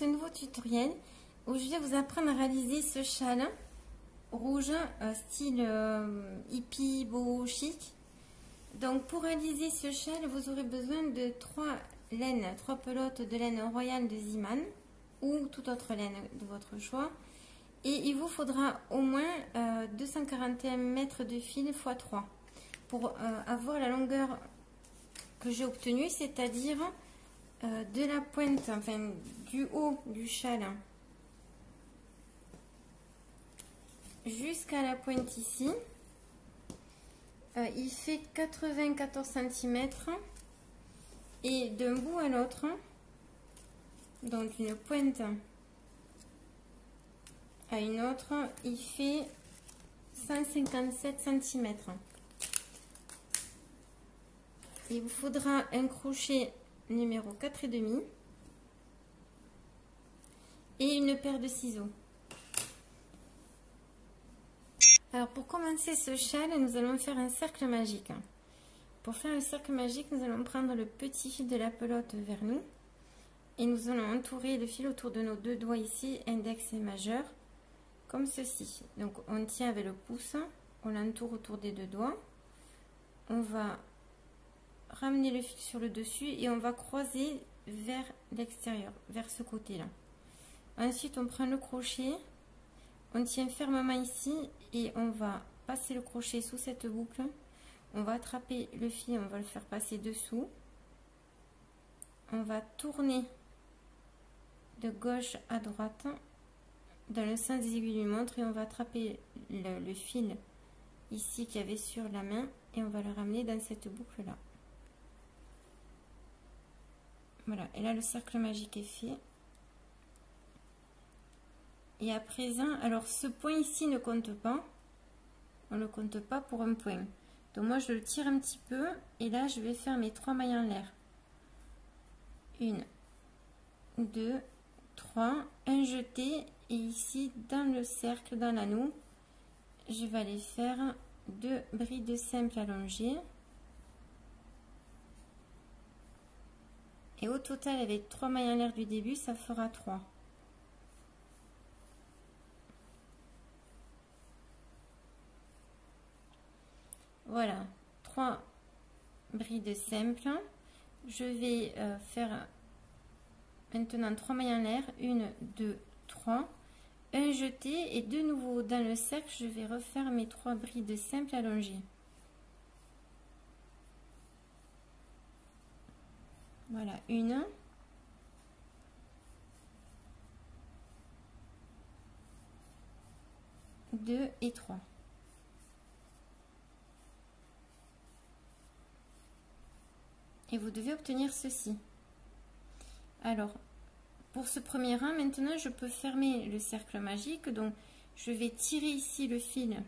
ce nouveau tutoriel où je vais vous apprendre à réaliser ce châle rouge style hippie, beau, chic. Donc pour réaliser ce châle, vous aurez besoin de 3 pelotes de laine royale de Ziman ou toute autre laine de votre choix. Et il vous faudra au moins 241 mètres de fil x 3 pour avoir la longueur que j'ai obtenue, c'est-à-dire de la pointe, enfin du haut du châle jusqu'à la pointe ici. Il fait 94 cm et d'un bout à l'autre, donc une pointe à une autre, il fait 157 cm. Il vous faudra un crochet numéro 4,5 et une paire de ciseaux. Alors pour commencer ce châle, nous allons faire un cercle magique. Pour faire le cercle magique, nous allons prendre le petit fil de la pelote vers nous et nous allons entourer le fil autour de nos deux doigts ici, index et majeur, comme ceci. Donc on tient avec le pouce, on l'entoure autour des deux doigts, on va ramener le fil sur le dessus et on va croiser vers l'extérieur, vers ce côté-là. Ensuite, on prend le crochet, on tient fermement ici et on va passer le crochet sous cette boucle. On va attraper le fil, on va le faire passer dessous. On va tourner de gauche à droite dans le sens des aiguilles du montre et on va attraper le fil ici qu'il y avait sur la main et on va le ramener dans cette boucle là. Voilà, et là le cercle magique est fait. Et à présent, alors ce point ici ne compte pas, on ne le compte pas pour un point. Donc moi je le tire un petit peu et là je vais faire mes 3 mailles en l'air. 1, 2, 3, un jeté et ici dans le cercle, dans l'anneau, je vais aller faire 2 brides simples allongées. Et au total, avec 3 mailles en l'air du début, ça fera 3. Voilà, 3 brides simples. Je vais faire maintenant 3 mailles en l'air, 1, 2, 3, un jeté et de nouveau dans le cercle, je vais refaire mes 3 brides simples allongées. Voilà, 1, 2 et 3. Et vous devez obtenir ceci. Alors, pour ce premier rang, maintenant, je peux fermer le cercle magique. Donc, je vais tirer ici le fil,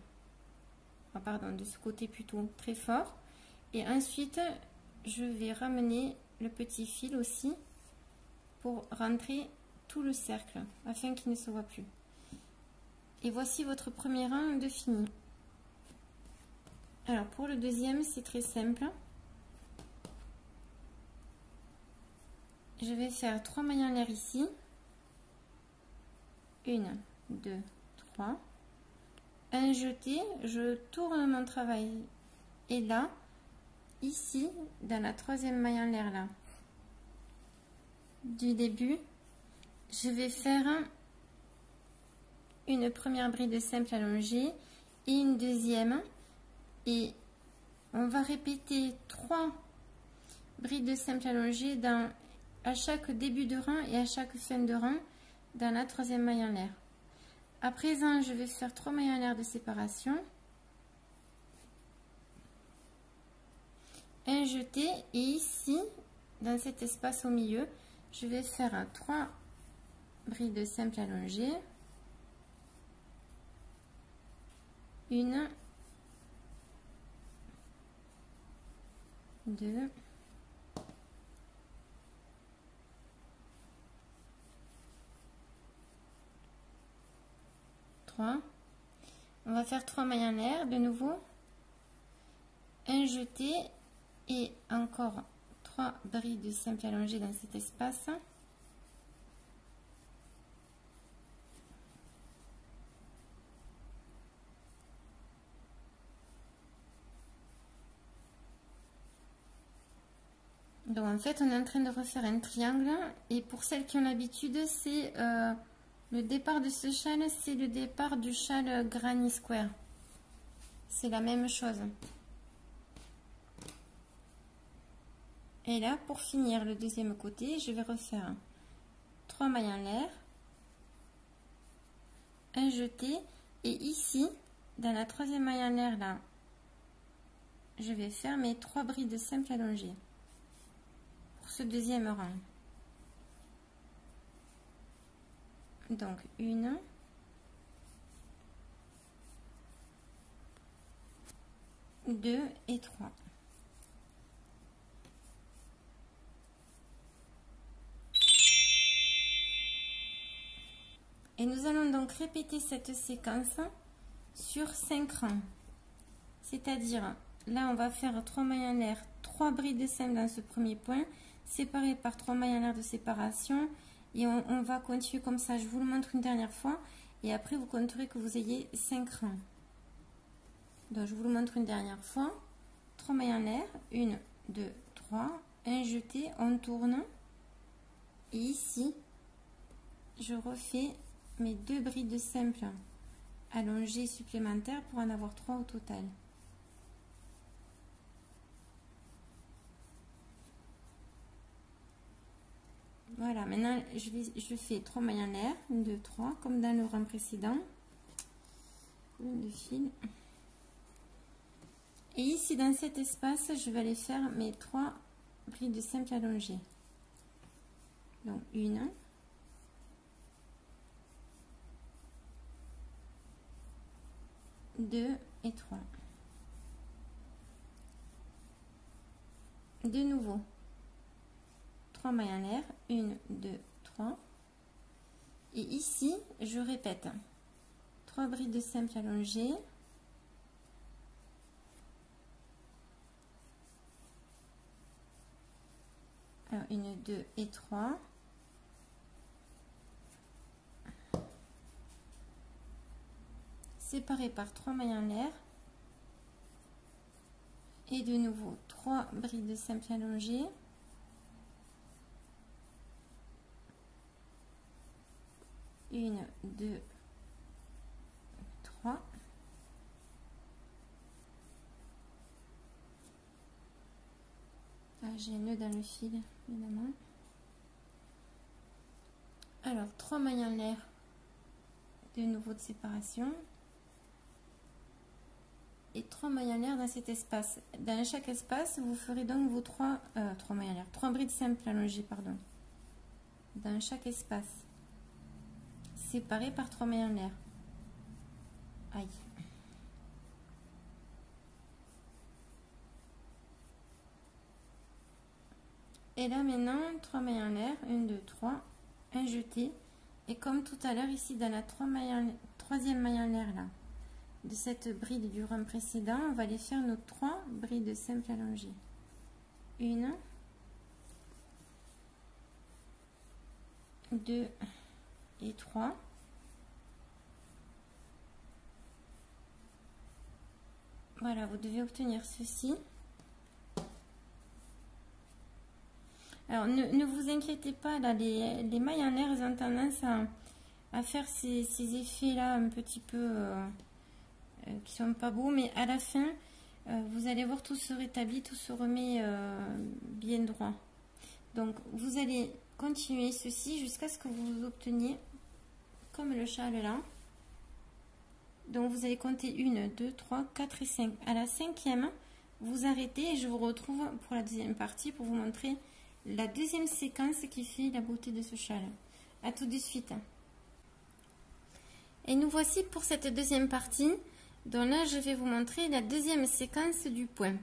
de ce côté plutôt très fort. Et ensuite, je vais ramener le petit fil aussi pour rentrer tout le cercle afin qu'il ne se voit plus. Et voici votre premier rang de fini. Alors, pour le deuxième, c'est très simple. Je vais faire 3 mailles en l'air ici. 1, 2, 3. Un jeté, je tourne mon travail. Et là, ici, dans la 3e maille en l'air là, du début, je vais faire une première bride simple allongée et une deuxième. Et on va répéter 3 brides simples allongées à chaque début de rang et à chaque fin de rang dans la 3e maille en l'air. À présent, je vais faire 3 mailles en l'air de séparation, un jeté et ici, dans cet espace au milieu, je vais faire 3 brides simples allongées, 1, 2, 3. On va faire 3 mailles en l'air de nouveau, un jeté et encore 3 brides simples allongées dans cet espace, Donc en fait on est en train de refaire un triangle, et pour celles qui ont l'habitude, c'est le départ de ce châle, c'est le départ du châle Granny Square. C'est la même chose. Et là, pour finir le deuxième côté, je vais refaire 3 mailles en l'air, un jeté, et ici, dans la troisième maille en l'air, là, je vais faire mes 3 brides simples allongées pour ce deuxième rang. Donc, 1, 2 et 3. Et nous allons donc répéter cette séquence sur 5 rangs. C'est-à-dire, là on va faire 3 mailles en l'air, 3 brides simples dans ce premier point, séparées par 3 mailles en l'air de séparation. Et on va continuer comme ça. Je vous le montre une dernière fois. Et après, vous compterez que vous ayez 5 rangs. Donc, je vous le montre une dernière fois. 3 mailles en l'air. 1, 2, 3. Un jeté. On tourne. Et ici, je refais mes 2 brides simples allongées supplémentaires pour en avoir 3 au total. Voilà, maintenant je fais 3 mailles en l'air, 1, 2, 3, comme dans le rang précédent. De fil. Et ici, dans cet espace, je vais aller faire mes 3 brides simples allongées. Donc, 1, 2 et 3. De nouveau. 3 mailles en l'air, 1, 2, 3. Et ici, je répète 3 brides simples allongées. Alors, 1, 2 et 3. Séparées par 3 mailles en l'air. Et de nouveau, 3 brides simples allongées. 1, 2, 3. Ah, j'ai un nœud dans le fil, évidemment. Alors, 3 mailles en l'air, de nouveau de séparation. Et 3 mailles en l'air dans cet espace. Dans chaque espace, vous ferez donc vos 3 mailles en l'air, 3 brides simples allongées, pardon. Dans chaque espace. Séparé par 3 mailles en l'air. Aïe. Et là maintenant, 3 mailles en l'air, 1, 2, 3, un jeté. Et comme tout à l'heure, ici dans la troisième maille en l'air là, de cette bride du rang précédent, on va aller faire nos 3 brides simples allongées. 1, 2 et 3. Voilà, vous devez obtenir ceci. Alors, ne vous inquiétez pas, là, les mailles en l'air, elles ont tendance à faire ces effets-là un petit peu qui sont pas beaux, mais à la fin, vous allez voir, tout se rétablit, tout se remet bien droit. Donc, vous allez continuer ceci jusqu'à ce que vous obteniez comme le châle là. Donc, vous allez compter 1, 2, 3, 4 et 5. À la 5e, vous arrêtez et je vous retrouve pour la deuxième partie pour vous montrer la deuxième séquence qui fait la beauté de ce châle. À tout de suite. Et nous voici pour cette deuxième partie. Donc là, je vais vous montrer la deuxième séquence du point.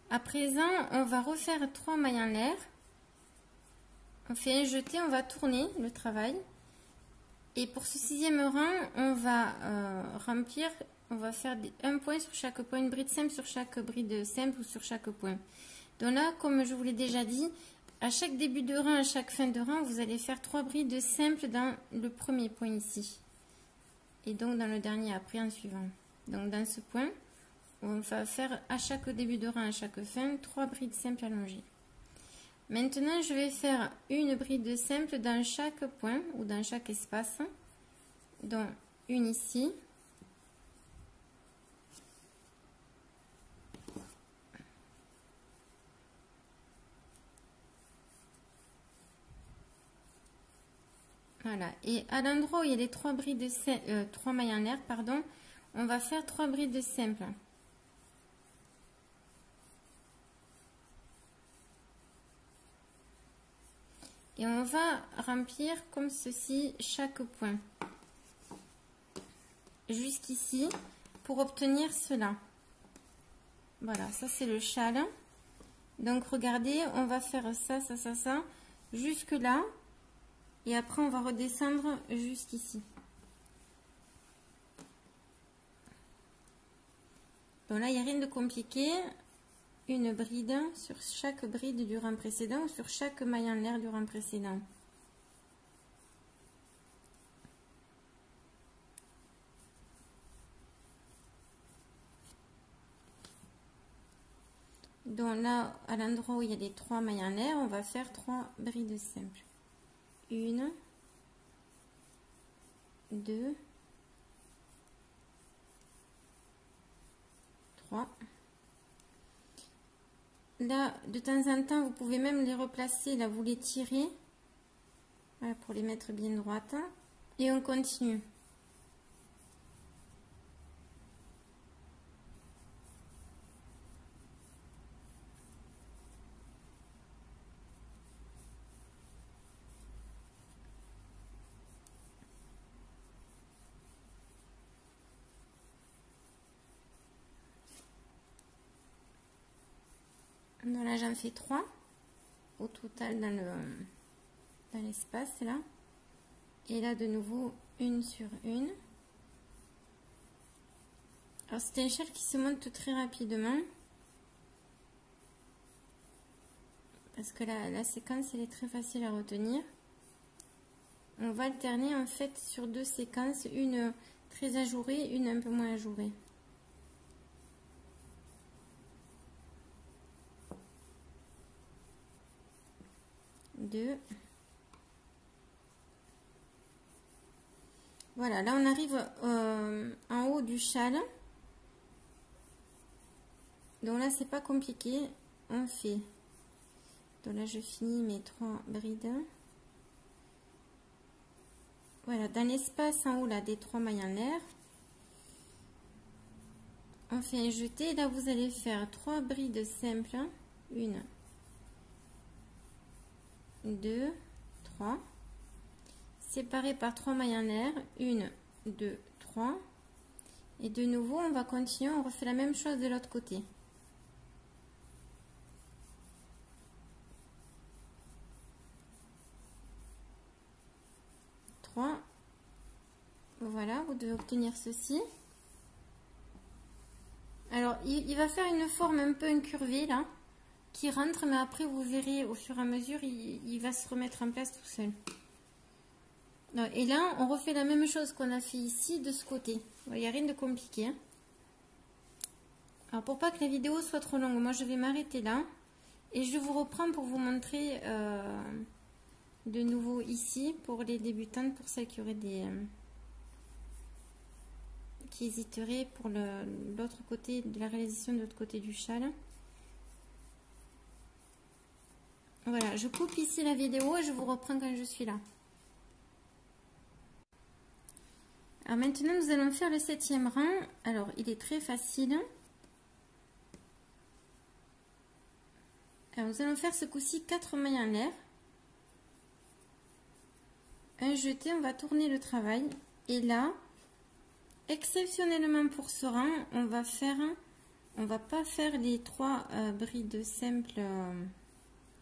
À présent, on va refaire 3 mailles en l'air. On fait un jeté, on va tourner le travail. Et pour ce 6e rang, on va remplir, on va faire un point sur chaque point, une bride simple sur chaque bride simple ou sur chaque point. Donc là, comme je vous l'ai déjà dit, à chaque début de rang, à chaque fin de rang, vous allez faire 3 brides simples dans le premier point ici. Et donc dans le dernier après en suivant. Donc dans ce point, on va faire à chaque début de rang, à chaque fin, 3 brides simples allongées. Maintenant, je vais faire une bride simple dans chaque point ou dans chaque espace. Donc, une ici. Voilà. Et à l'endroit où il y a les 3 brides, 3 mailles en l'air, pardon, on va faire 3 brides simples. Et on va remplir comme ceci chaque point. Jusqu'ici pour obtenir cela. Voilà, ça c'est le châle. Donc regardez, on va faire ça, ça, ça, ça, jusque là. Et après on va redescendre jusqu'ici. Donc là, il n'y a rien de compliqué. Une bride sur chaque bride du rang précédent ou sur chaque maille en l'air du rang précédent. Donc là, à l'endroit où il y a les 3 mailles en l'air, on va faire 3 brides simples. 1, 2, 3. Là, de temps en temps, vous pouvez même les replacer. Là, vous les tirez. Voilà, pour les mettre bien droites. Et on continue. Donc là, j'en fais 3 au total dans l'espace là. Et là, de nouveau, une sur une. Alors, c'est un châle qui se monte très rapidement. Parce que la séquence, elle est très facile à retenir. On va alterner en fait sur 2 séquences, une très ajourée, une un peu moins ajourée. Deux. Voilà, là on arrive en haut du châle. Donc là c'est pas compliqué, on fait. Donc là je finis mes 3 brides. Voilà, dans l'espace en haut là des 3 mailles en l'air, on fait un jeté. Là vous allez faire 3 brides simples, 1, 2, 3, séparées par 3 mailles en l'air, 1, 2, 3, et de nouveau on va continuer, on refait la même chose de l'autre côté. Voilà, vous devez obtenir ceci. Alors, il va faire une forme un peu incurvée là, qui rentre, mais après vous verrez au fur et à mesure, il va se remettre en place tout seul. Et là, on refait la même chose qu'on a fait ici de ce côté. Il n'y a rien de compliqué. Hein. Alors, pour pas que la vidéo soit trop longue, moi je vais m'arrêter là. Et je vous reprends pour vous montrer de nouveau ici pour les débutantes, pour celles qui auraient des... qui hésiteraient pour l'autre côté, de la réalisation de l'autre côté du châle. Voilà, je coupe ici la vidéo et je vous reprends quand je suis là. Alors maintenant, nous allons faire le 7e rang. Alors, il est très facile. Alors, nous allons faire ce coup-ci 4 mailles en l'air. Un jeté, on va tourner le travail. Et là, exceptionnellement pour ce rang, on va pas faire les 3 brides simples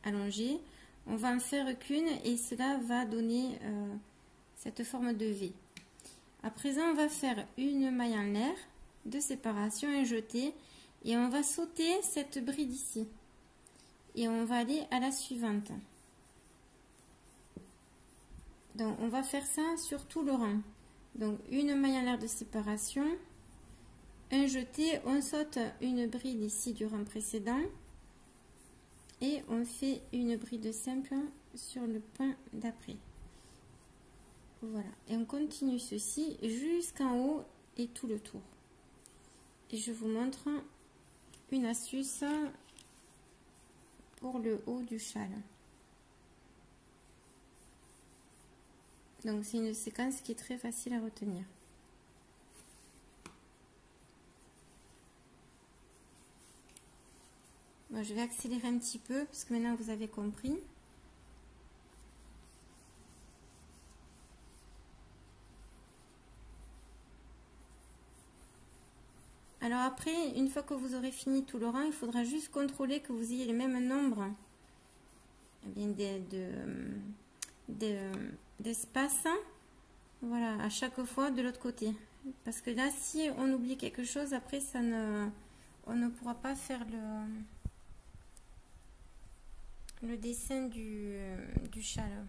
allongées. On va en faire qu'une et cela va donner cette forme de V. À présent, on va faire une maille en l'air de séparation, un jeté, et on va sauter cette bride ici. Et on va aller à la suivante. Donc, on va faire ça sur tout le rang. Donc, une maille en l'air de séparation, un jeté, on saute une bride ici du rang précédent, et on fait une bride simple sur le point d'après. Voilà, et on continue ceci jusqu'en haut et tout le tour. Et je vous montre une astuce pour le haut du châle. Donc c'est une séquence qui est très facile à retenir. Bon, je vais accélérer un petit peu parce que maintenant vous avez compris. Alors après, une fois que vous aurez fini tout le rang, il faudra juste contrôler que vous ayez le même nombre d'espace, voilà, à chaque fois de l'autre côté. Parce que là, si on oublie quelque chose, après on ne pourra pas faire le dessin du châle.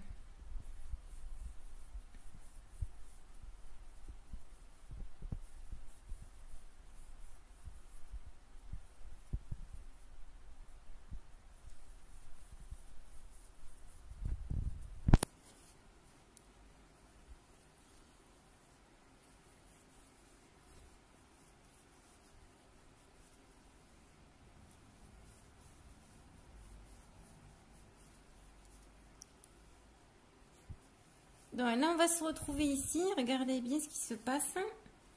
Donc là, on va se retrouver ici. Regardez bien ce qui se passe.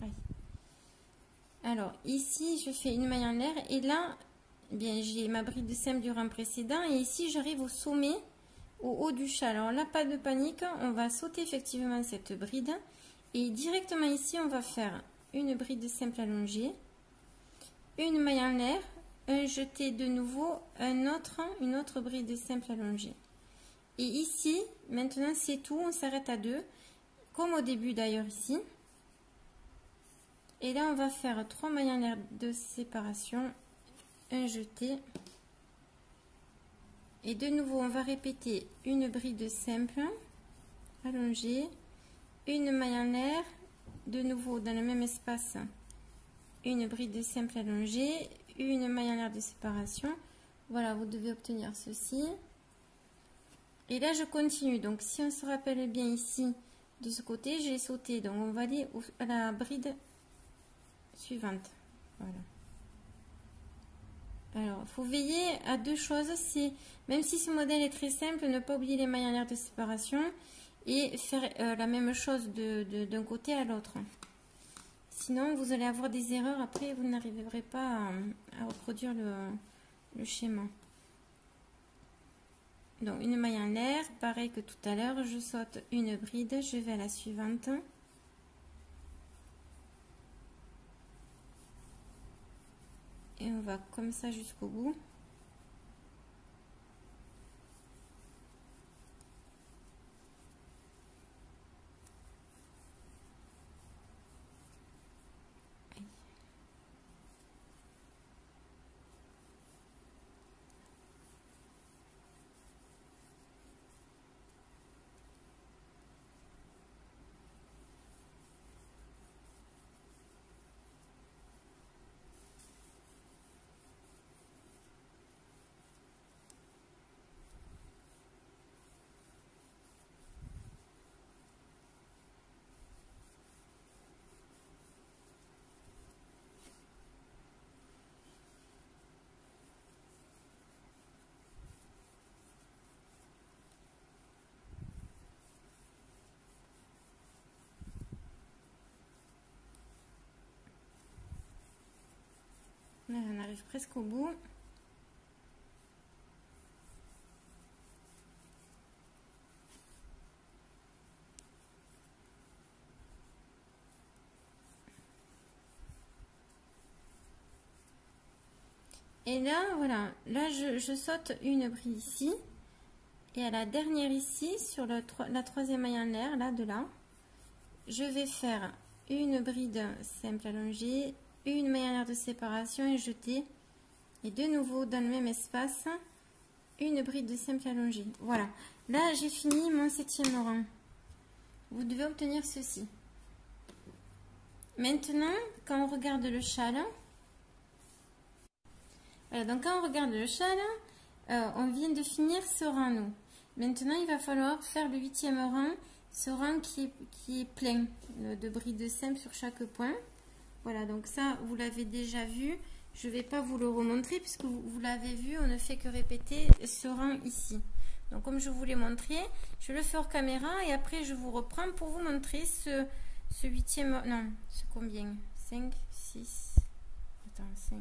Oui. Alors, ici, je fais une maille en l'air. Et là, eh bien, j'ai ma bride de simple du rang précédent. Et ici, j'arrive au sommet, au haut du châle. Alors là, pas de panique. On va sauter effectivement cette bride. Et directement ici, on va faire une bride de simple allongée, une maille en l'air, un jeté de nouveau, une autre bride de simple allongée. Et ici, maintenant c'est tout, on s'arrête à 2, comme au début d'ailleurs ici. Et là, on va faire 3 mailles en l'air de séparation, un jeté. Et de nouveau, on va répéter une bride simple, allongée, une maille en l'air, de nouveau dans le même espace, une bride simple allongée, une maille en l'air de séparation. Voilà, vous devez obtenir ceci. Et là, je continue. Donc, si on se rappelle bien ici, de ce côté, j'ai sauté. Donc, on va aller à la bride suivante. Voilà. Alors, il faut veiller à deux choses. C'est, même si ce modèle est très simple, ne pas oublier les mailles en l'air de séparation et faire la même chose d'un côté à l'autre. Sinon, vous allez avoir des erreurs. Après, vous n'arriverez pas à reproduire le schéma. Donc une maille en l'air, pareil que tout à l'heure, je saute une bride, je vais à la suivante. Et on va comme ça jusqu'au bout. Là, on arrive presque au bout. Et là, voilà, là je saute une bride ici. Et à la dernière ici, sur la troisième maille en l'air, là, de là, je vais faire une bride simple allongée, une maille en l'air de séparation et jeter. Et de nouveau, dans le même espace, une bride de simple allongée. Voilà, là, j'ai fini mon 7e rang. Vous devez obtenir ceci. Maintenant, quand on regarde le châle, voilà, donc quand on regarde le châle, on vient de finir ce rang, nous. Maintenant, il va falloir faire le 8e rang, ce rang qui est plein de brides simples sur chaque point. Voilà, donc ça, vous l'avez déjà vu. Je ne vais pas vous le remontrer puisque vous l'avez vu, on ne fait que répéter ce rang ici. Donc, comme je vous l'ai montré, je le fais hors caméra et après, je vous reprends pour vous montrer ce 8e... Non, c'est combien? 5, 6... Attends, 5...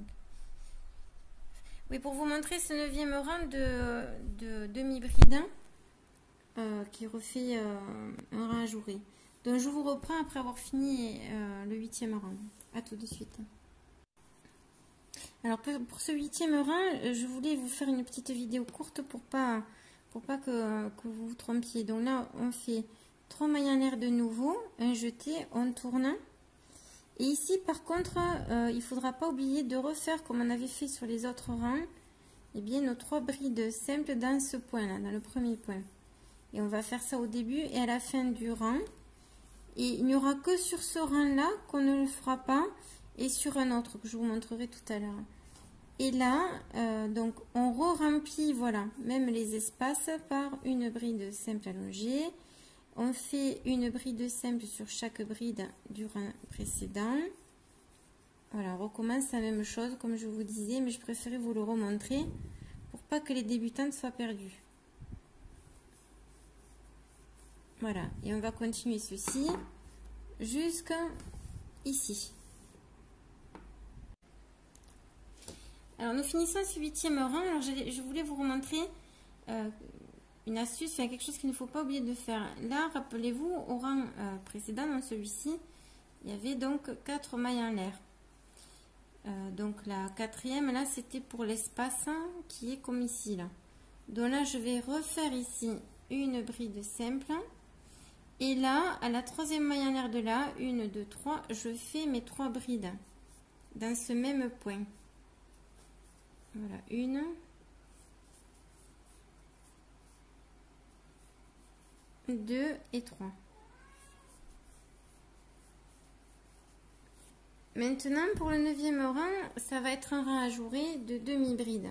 Oui, pour vous montrer ce 9e rang de demi-bride qui refait un rang ajouré. Donc, je vous reprends après avoir fini le 8e rang. À tout de suite. Alors, pour ce 8e rang, je voulais vous faire une petite vidéo courte pour pas que vous vous trompiez. Donc là, on fait 3 mailles en l'air de nouveau, un jeté, on tourne. Et ici, par contre, il ne faudra pas oublier de refaire comme on avait fait sur les autres rangs, eh bien, nos 3 brides simples dans ce point-là, dans le premier point. Et on va faire ça au début et à la fin du rang. Et il n'y aura que sur ce rang-là qu'on ne le fera pas et sur un autre que je vous montrerai tout à l'heure. Et là, donc, on re-remplit, voilà, même les espaces par une bride simple allongée. On fait une bride simple sur chaque bride du rang précédent. Voilà, on recommence la même chose comme je vous disais, mais je préférais vous le remontrer pour pas que les débutantes soient perdues. Voilà, et on va continuer ceci jusqu'à ici. Alors, nous finissons ce 8e rang. Alors, je voulais vous remontrer une astuce, quelque chose qu'il ne faut pas oublier de faire. Là, rappelez-vous, au rang précédent, dans celui-ci, il y avait donc 4 mailles en l'air. Donc, la 4e, là, c'était pour l'espace qui est comme ici, là. Donc là, je vais refaire ici une bride simple. Et là, à la 3e maille en l'air de là, 1, 2, 3, je fais mes 3 brides dans ce même point. Voilà, 1, 2 et 3. Maintenant, pour le 9e rang, ça va être un rang ajouré de demi-bride.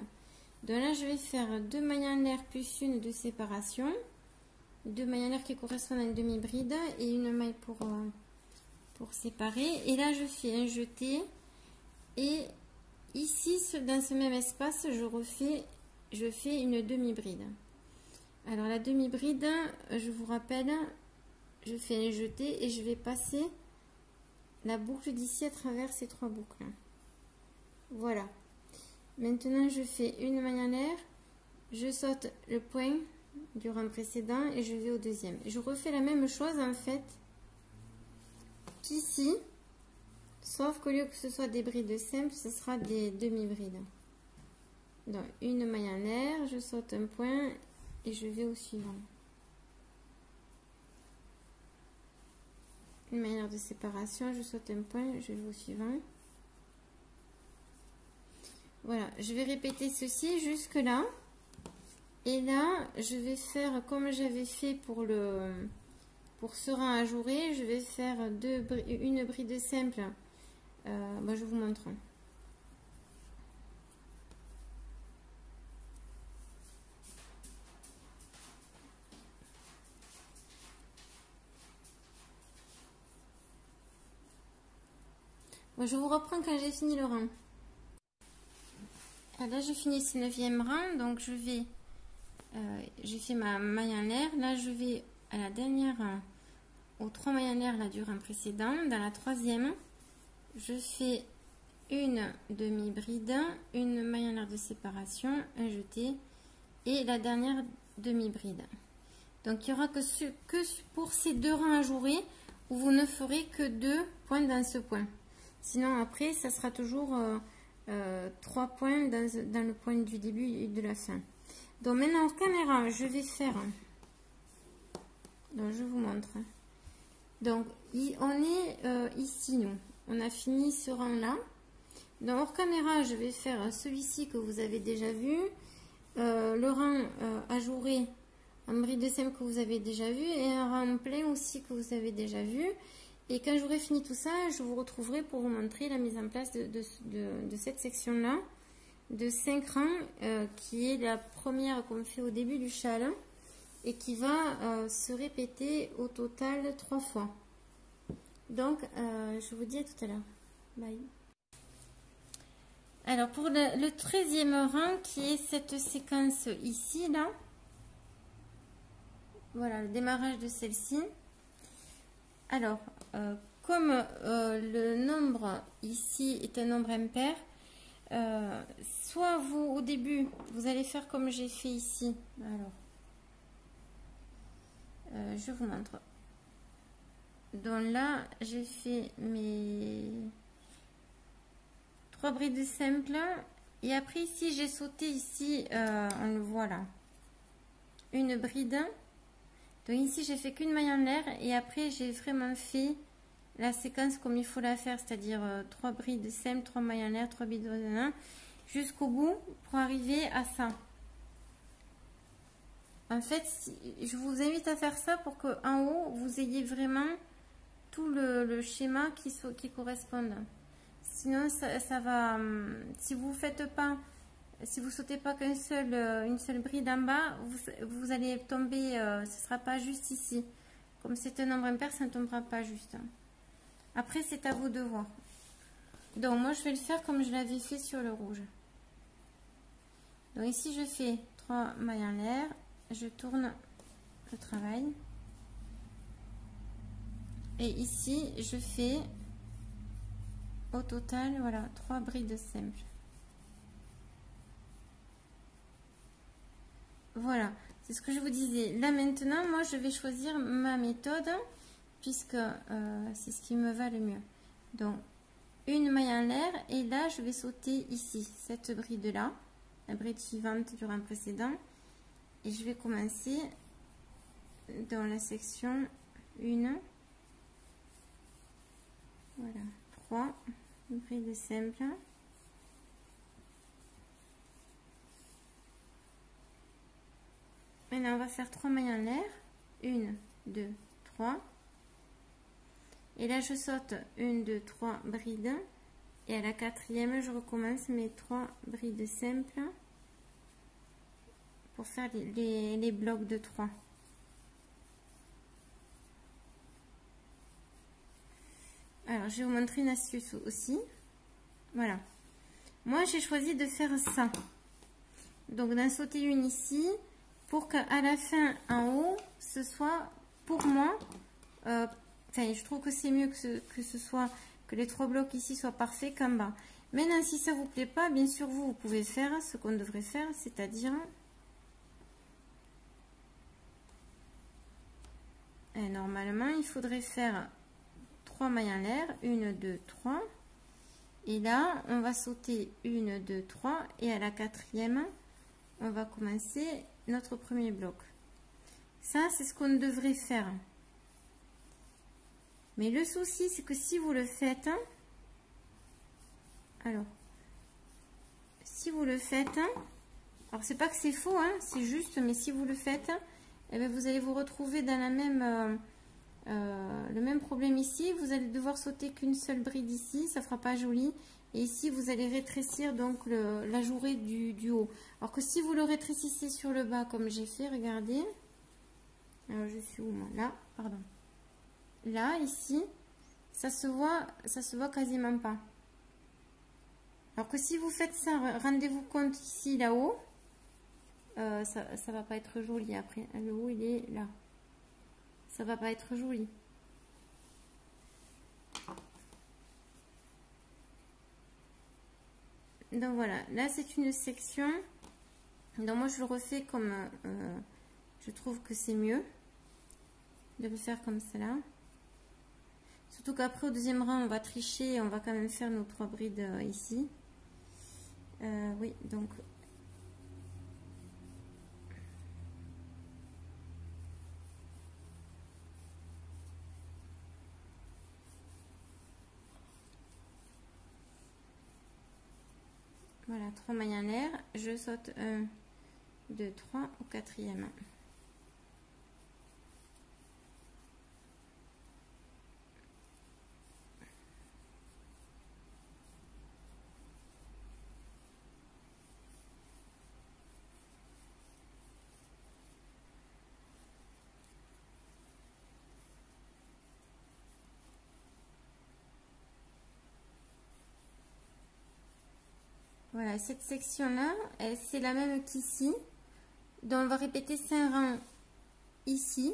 Donc là, je vais faire 2 mailles en l'air plus une de séparation. 2 mailles en l'air qui correspondent à une demi-bride et une maille pour séparer. Et là, je fais un jeté. Et ici, dans ce même espace, je fais une demi-bride. Alors, la demi-bride, je vous rappelle, je fais un jeté et je vais passer la boucle d'ici à travers ces 3 boucles. Voilà. Maintenant, je fais une maille en l'air, je saute le point du rang précédent et je vais au deuxième. Je refais la même chose en fait qu'ici, sauf qu'au lieu que ce soit des brides simples, ce sera des demi-brides. Donc, une maille en l'air, je saute un point et je vais au suivant. Une maille en l'air de séparation, je saute un point, je vais au suivant. Voilà, je vais répéter ceci jusque là. Et là, je vais faire comme j'avais fait pour ce rang ajouré, je vais faire une bride simple. Je vous montre. Bon, je vous reprends quand j'ai fini le rang. Alors là, je finis ce 9e rang, donc j'ai fait ma maille en l'air. Là, je vais à la dernière, aux 3 mailles en l'air là, du rang précédent. Dans la 3e, je fais une demi-bride, une maille en l'air de séparation, un jeté et la dernière demi-bride. Donc, il n'y aura que pour ces 2 rangs ajourés où vous ne ferez que 2 points dans ce point. Sinon, après, ça sera toujours 3 points dans le point du début et de la fin. Donc, maintenant, en caméra, je vais faire... Donc, je vous montre. Donc, on est ici, nous. On a fini ce rang-là. Donc, hors caméra, je vais faire celui-ci que vous avez déjà vu. Le rang ajouré en bride simple que vous avez déjà vu. Et un rang plein aussi que vous avez déjà vu. Et quand j'aurai fini tout ça, je vous retrouverai pour vous montrer la mise en place de cette section-là. de 5 rangs qui est la première qu'on fait au début du châle et qui va se répéter au total 3 fois. Donc je vous dis à tout à l'heure. Bye. Alors pour le 13e rang qui est cette séquence ici là, voilà le démarrage de celle-ci. Alors comme le nombre ici est un nombre impair, soit vous au début vous allez faire comme j'ai fait ici. Alors je vous montre. Donc là j'ai fait mes 3 brides simples et après ici j'ai sauté ici on le voit là une bride. Donc ici j'ai fait qu'une maille en l'air et après j'ai vraiment fait la séquence comme il faut la faire, c'est-à-dire 3 brides simples, 3 mailles en l'air, 3 brides en l'air jusqu'au bout pour arriver à ça. En fait je vous invite à faire ça pour que en haut vous ayez vraiment tout le schéma qui corresponde. Sinon ça va, si vous faites pas, si vous sautez pas une seule bride en bas, vous allez tomber, ce sera pas juste ici. Comme c'est un nombre impair, ça ne tombera pas juste. Après c'est à vous de voir. Donc moi je vais le faire comme je l'avais fait sur le rouge. Donc ici je fais 3 mailles en l'air, je tourne le travail. Et ici je fais au total, voilà, 3 brides simples. Voilà, c'est ce que je vous disais. Là maintenant, moi je vais choisir ma méthode puisque c'est ce qui me va le mieux. Donc, une maille en l'air et là je vais sauter ici, cette bride là, la bride suivante du rang précédent. Et je vais commencer dans la section 1. Voilà, 3 brides simples. Maintenant, on va faire 3 mailles en l'air. 1, 2, 3. Et là, je saute 1, 2, 3 brides. Et à la 4e, je recommence mes 3 brides simples pour faire les blocs de 3. Alors, je vais vous montrer une astuce aussi. Voilà. Moi, j'ai choisi de faire ça. Donc, d'en sauter une ici pour qu'à la fin, en haut, ce soit pour moi... Enfin, je trouve que c'est mieux que ce soit... que les 3 blocs ici soient parfaits qu'en bas. Maintenant, si ça vous plaît pas, bien sûr, vous pouvez faire ce qu'on devrait faire, c'est-à-dire... Normalement, il faudrait faire 3 mailles en l'air, 1, 2, 3. Et là, on va sauter 1, 2, 3. Et à la 4e, on va commencer notre premier bloc. Ça, c'est ce qu'on devrait faire. Mais le souci, c'est que si vous le faites, alors, si vous le faites, alors c'est pas que c'est faux, hein, c'est juste, mais si vous le faites, eh bien, vous allez vous retrouver dans la même, le même problème ici. Vous allez devoir sauter qu'une seule bride ici, ça fera pas joli. Et ici, vous allez rétrécir donc la jourée du haut. Alors que si vous le rétrécissez sur le bas, comme j'ai fait, regardez. Alors, je suis où, moi? Là, pardon. Là, ici, ça se voit quasiment pas. Alors que si vous faites ça, rendez-vous compte ici, là-haut, ça va pas être joli après. Le haut, il est là. Ça va pas être joli. Donc voilà, là c'est une section. Donc moi je le refais comme je trouve que c'est mieux de le faire comme cela. Surtout qu'après au deuxième rang on va tricher, on va quand même faire nos 3 brides ici. Oui, donc voilà, 3 mailles en l'air, je saute 1, 2, 3 au 4e. Voilà, cette section-là, c'est la même qu'ici. Donc, on va répéter 5 rangs ici.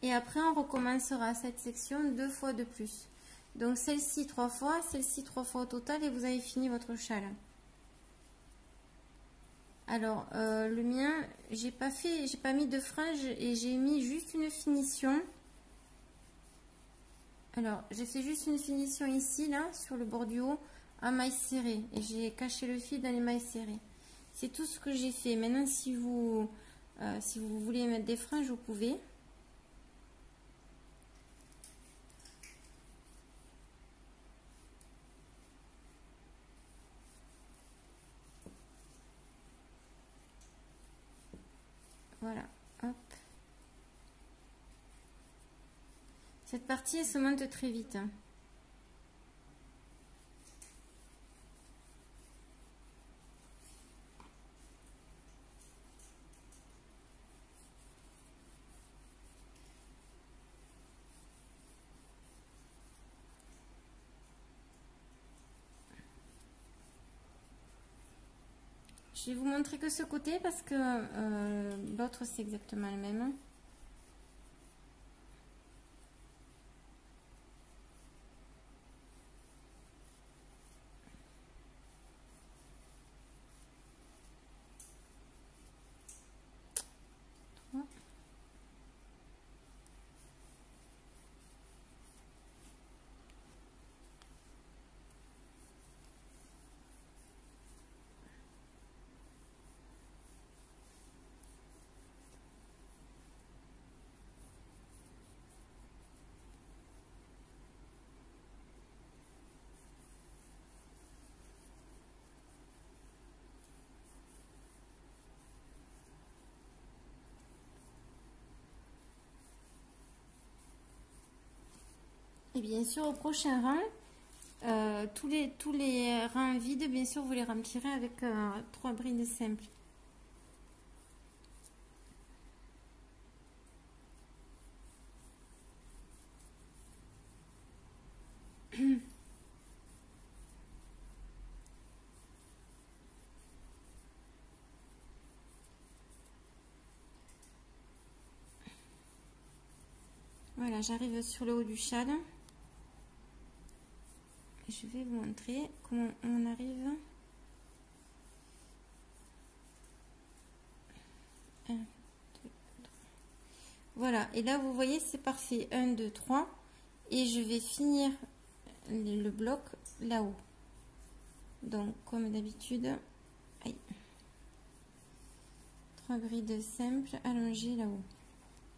Et après, on recommencera cette section 2 fois de plus. Donc, celle-ci 3 fois, celle-ci 3 fois au total et vous avez fini votre châle. Alors, le mien, j'ai pas mis de frange et j'ai mis juste une finition. Alors, j'ai fait juste une finition ici, là, sur le bord du haut, en maille serrée. Et j'ai caché le fil dans les mailles serrées. C'est tout ce que j'ai fait. Maintenant, si vous voulez mettre des franges, vous pouvez. Voilà, hop. Cette partie, elle se monte très vite. Je vais vous montrer que ce côté parce que l'autre, c'est exactement le même. Et bien sûr, au prochain rang, tous les rangs vides, bien sûr, vous les remplirez avec 3 brides simples. Voilà, j'arrive sur le haut du châle. Je vais vous montrer comment on arrive. 1, 2, 3. Voilà, et là vous voyez c'est parfait. 1, 2, 3. Et je vais finir le bloc là-haut. Donc comme d'habitude, 3 brides simples allongées là-haut.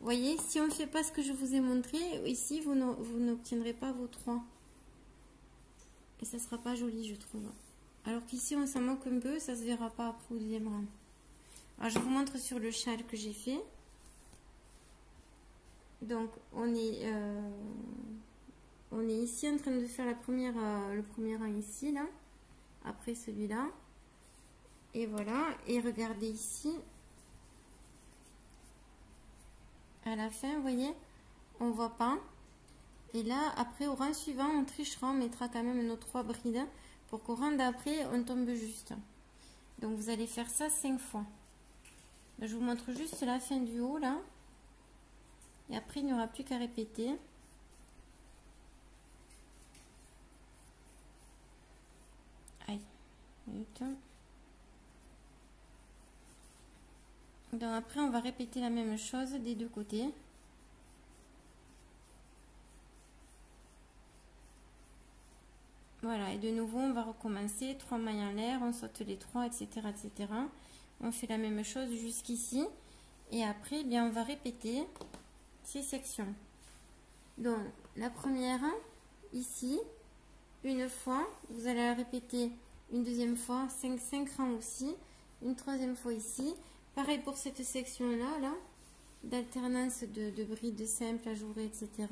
Vous voyez, si on ne fait pas ce que je vous ai montré, ici vous n'obtiendrez pas vos 3. Et ça sera pas joli, je trouve. Alors qu'ici on s'en moque un peu, ça se verra pas après au deuxième rang. Alors je vous montre sur le châle que j'ai fait. Donc on est ici en train de faire le premier rang ici là, après celui-là. Et voilà, et regardez ici. À la fin, vous voyez, on voit pas. Et là, après, au rang suivant, on trichera, on mettra quand même nos 3 brides pour qu'au rang d'après, on tombe juste. Donc, vous allez faire ça 5 fois. Je vous montre juste la fin du haut, là. Et après, il n'y aura plus qu'à répéter. Aïe. Donc, après, on va répéter la même chose des deux côtés. Voilà, et de nouveau, on va recommencer. 3 mailles en l'air, on saute les 3, etc., etc. On fait la même chose jusqu'ici. Et après, bien, on va répéter ces sections. Donc, la première, ici, une fois. Vous allez la répéter une deuxième fois, 5 rangs aussi. Une troisième fois ici. Pareil pour cette section-là, là, d'alternance de brides simples, ajourées, etc.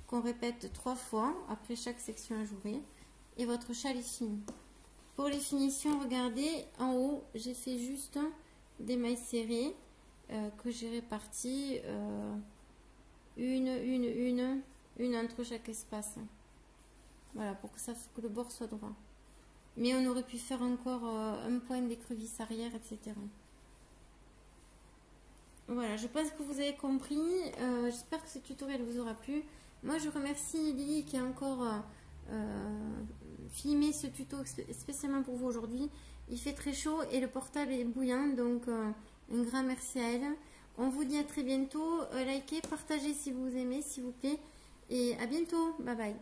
Qu'on répète 3 fois après chaque section ajourée. Et votre châle est fini. Pour les finitions, regardez, en haut, j'ai fait juste des mailles serrées que j'ai réparties une entre chaque espace. Voilà, pour que le bord soit droit. Mais on aurait pu faire encore un point d'écrevisse arrière, etc. Voilà, je pense que vous avez compris. J'espère que ce tutoriel vous aura plu. Moi, je remercie Lily qui a encore filmé ce tuto spécialement pour vous aujourd'hui. Il fait très chaud et le portable est bouillant, donc un grand merci à elle. On vous dit à très bientôt. Likez, partagez si vous aimez, s'il vous plaît. Et à bientôt. Bye bye.